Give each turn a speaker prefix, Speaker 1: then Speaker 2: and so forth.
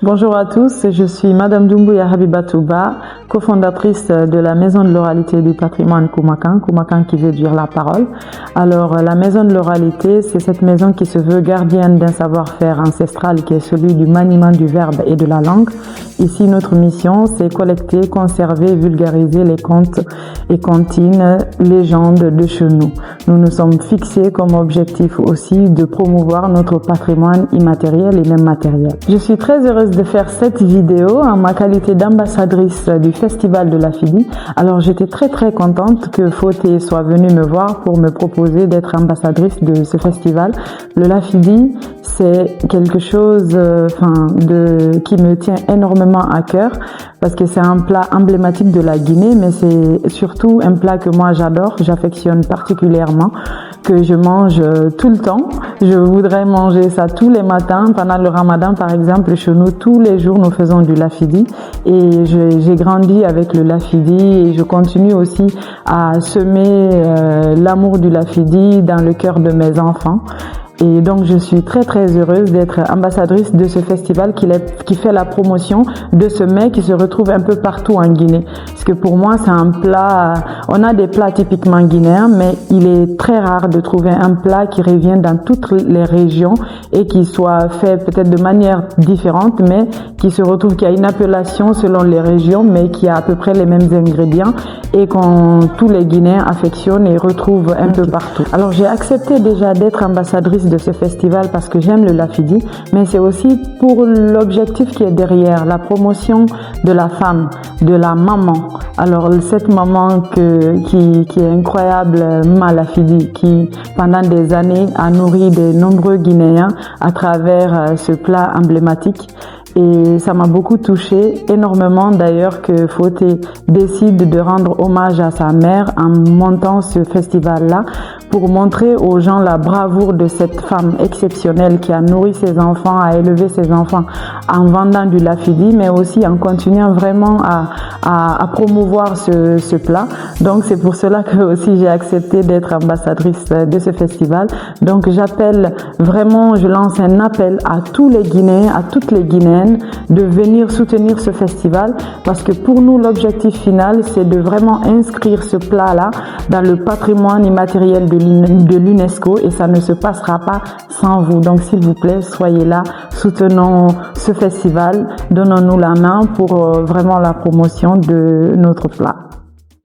Speaker 1: Bonjour à tous, je suis Madame Doumbouya Habibatouba, cofondatrice de la Maison de l'oralité et du patrimoine Koumakan, Koumakan qui veut dire la parole. Alors la Maison de l'oralité, c'est cette maison qui se veut gardienne d'un savoir-faire ancestral qui est celui du maniement du verbe et de la langue. Ici, notre mission, c'est collecter, conserver, vulgariser les contes et comptines, légendes de chez nous. Nous nous sommes fixés comme objectif aussi de promouvoir notre patrimoine immatériel et même matériel. Je suis très heureuse de faire cette vidéo en ma qualité d'ambassadrice du Festival de l'Afidi. Alors, j'étais très contente que Fauté soit venue me voir pour me proposer d'être ambassadrice de ce festival. Le l'Afidi, c'est quelque chose qui me tient énormément à cœur parce que c'est un plat emblématique de la Guinée, mais c'est surtout un plat que moi j'adore, j'affectionne particulièrement, que je mange tout le temps. Je voudrais manger ça tous les matins. Pendant le Ramadan, par exemple, chez nous, tous les jours, nous faisons du lafidi. Et j'ai grandi avec le lafidi et je continue aussi à semer l'amour du lafidi dans le cœur de mes enfants. Et donc, je suis très heureuse d'être ambassadrice de ce festival qui fait la promotion de ce mets qui se retrouve un peu partout en Guinée. Parce que pour moi, c'est un plat, on a des plats typiquement guinéens, mais il est très rare de trouver un plat qui revient dans toutes les régions et qui soit fait peut-être de manière différente, mais qui se retrouve, qui a une appellation selon les régions, mais qui a à peu près les mêmes ingrédients et tous les Guinéens affectionnent et retrouvent un peu partout. Alors, j'ai accepté déjà d'être ambassadrice de ce festival parce que j'aime le lafidi, mais c'est aussi pour l'objectif qui est derrière, la promotion de la femme, de la maman. Alors cette maman qui est incroyable, Malafidi, qui pendant des années a nourri de nombreux Guinéens à travers ce plat emblématique. Et ça m'a beaucoup touchée, énormément d'ailleurs, que Fauté décide de rendre hommage à sa mère en montant ce festival-là pour montrer aux gens la bravoure de cette femme exceptionnelle qui a nourri ses enfants, a élevé ses enfants en vendant du lafidi, mais aussi en continuant vraiment à promouvoir ce plat. Donc c'est pour cela que aussi j'ai accepté d'être ambassadrice de ce festival. Donc je lance un appel à tous les Guinéens, à toutes les Guinéennes, de venir soutenir ce festival parce que pour nous l'objectif final c'est de vraiment inscrire ce plat-là dans le patrimoine immatériel de l'UNESCO et ça ne se passera pas sans vous. Donc s'il vous plaît, soyez là, soutenons ce festival, donnons-nous la main pour vraiment la promotion de notre plat.